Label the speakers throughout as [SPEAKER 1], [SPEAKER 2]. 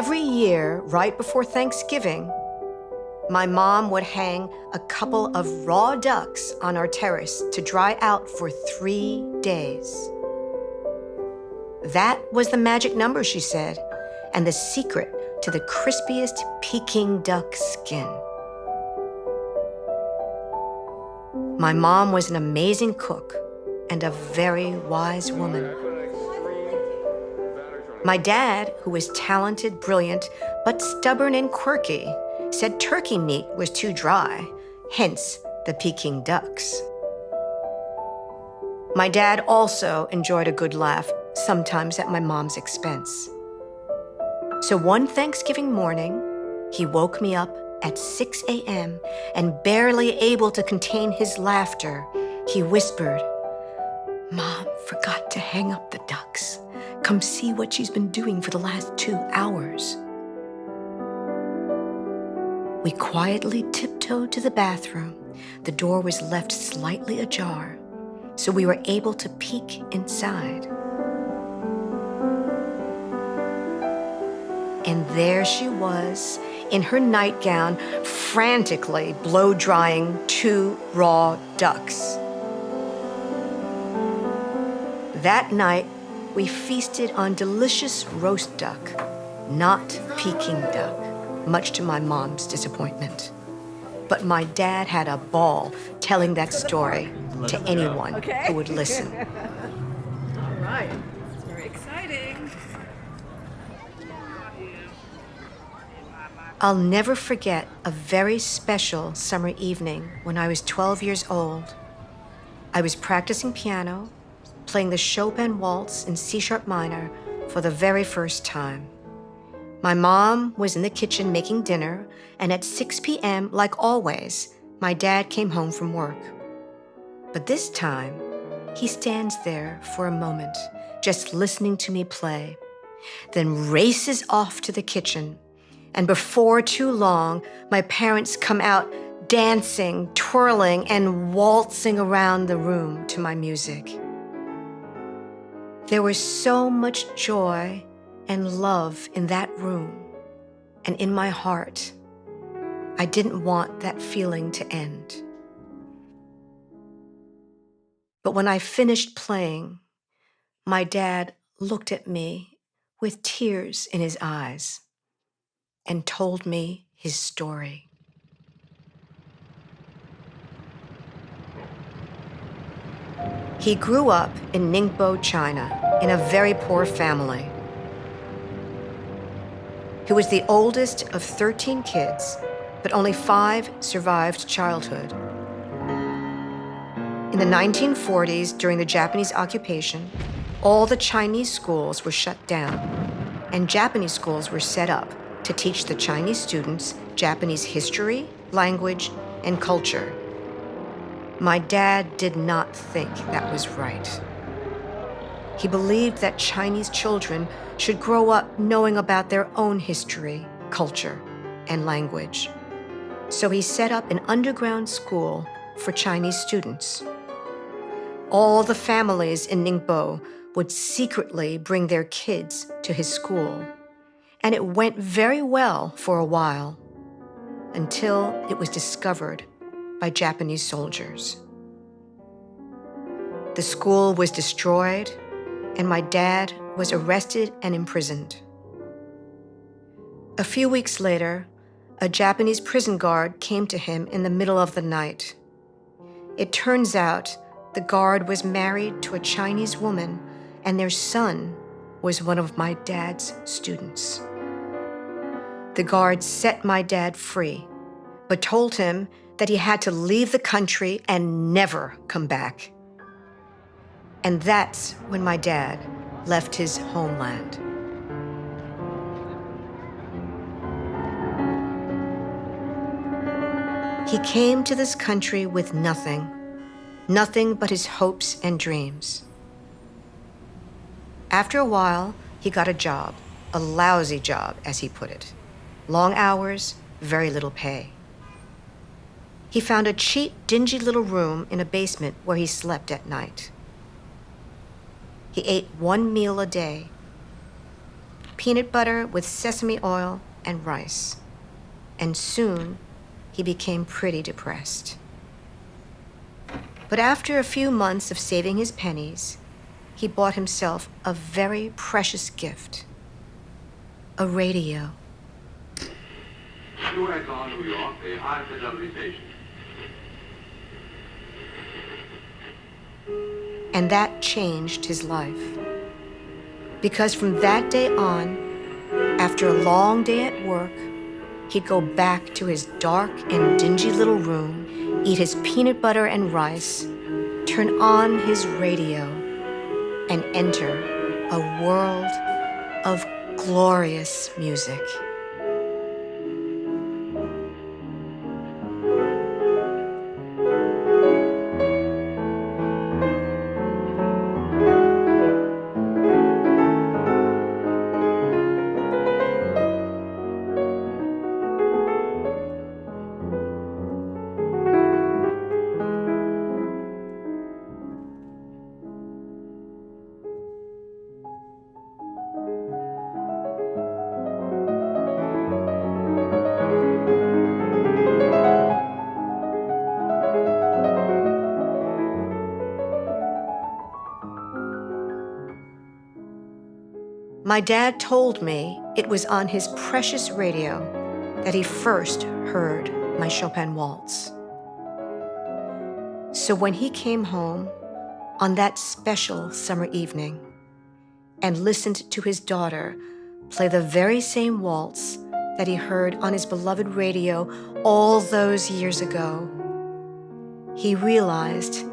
[SPEAKER 1] every year, right before Thanksgiving, my mom would hang a couple of raw ducks on our terrace to dry out for 3 days. That was the magic number, she said, and the secret to the crispiest Peking duck skin. My mom was an amazing cook and a very wise woman. My dad, who was talented, brilliant, but stubborn and quirky, said turkey meat was too dry, hence the Peking ducks. My dad also enjoyed a good laugh, sometimes at my mom's expense. So one Thanksgiving morning, he woke me up at 6 a.m. and barely able to contain his laughter, he whispered, "Mom forgot to hang up the ducks. Come see what she's been doing for the last 2 hours." We quietly tiptoed to the bathroom. The door was left slightly ajar, so we were able to peek inside. And there she was, in her nightgown, frantically blow-drying 2 raw ducks. That night, we feasted on delicious roast duck, not Peking duck, much to my mom's disappointment. But my dad had a ball telling that story to anyone who would listen.
[SPEAKER 2] All right, it's very exciting.
[SPEAKER 1] I'll never forget a very special summer evening when I was 12 years old. I was practicing piano, playing the Chopin waltz in C-sharp minor for the very first time. My mom was in the kitchen making dinner, and at 6 p.m., like always, my dad came home from work. But this time, he stands there for a moment, just listening to me play, then races off to the kitchen. And before too long, my parents come out dancing, twirling, and waltzing around the room to my music. There was so much joy and love in that room and in my heart. I didn't want that feeling to end. But when I finished playing, my dad looked at me with tears in his eyes and told me his story. He grew up in Ningbo, China, in a very poor family. He was the oldest of 13 kids, but only 5 survived childhood. In the 1940s, during the Japanese occupation, all the Chinese schools were shut down, and Japanese schools were set up to teach the Chinese students Japanese history, language, and culture. My dad did not think that was right. He believed that Chinese children should grow up knowing about their own history, culture, and language. So he set up an underground school for Chinese students. All the families in Ningbo would secretly bring their kids to his school, and it went very well for a while, until it was discovered by Japanese soldiers. The school was destroyed, and my dad was arrested and imprisoned. A few weeks later, a Japanese prison guard came to him in the middle of the night. It turns out the guard was married to a Chinese woman, and their son was one of my dad's students. The guard set my dad free, but told him that he had to leave the country and never come back. And that's when my dad left his homeland. He came to this country with nothing but his hopes and dreams. After a while, he got a job, a lousy job, as he put it. Long hours, very little pay. He found a cheap, dingy little room in a basement where he slept at night. He ate 1 meal a day. peanut butter with sesame oil and rice. And soon, he became pretty depressed. But after a few months of saving his pennies, he bought himself a very precious gift, a radio.
[SPEAKER 3] Newark, New York, a high fidelity station.
[SPEAKER 1] And that changed his life. Because from that day on, after a long day at work, he'd go back to his dark and dingy little room, eat his peanut butter and rice, turn on his radio, and enter a world of glorious music. My dad told me it was on his precious radio that he first heard my Chopin waltz. So when he came home on that special summer evening and listened to his daughter play the very same waltz that he heard on his beloved radio all those years ago, he realized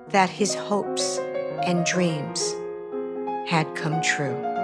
[SPEAKER 1] that his hopes and dreams had come true.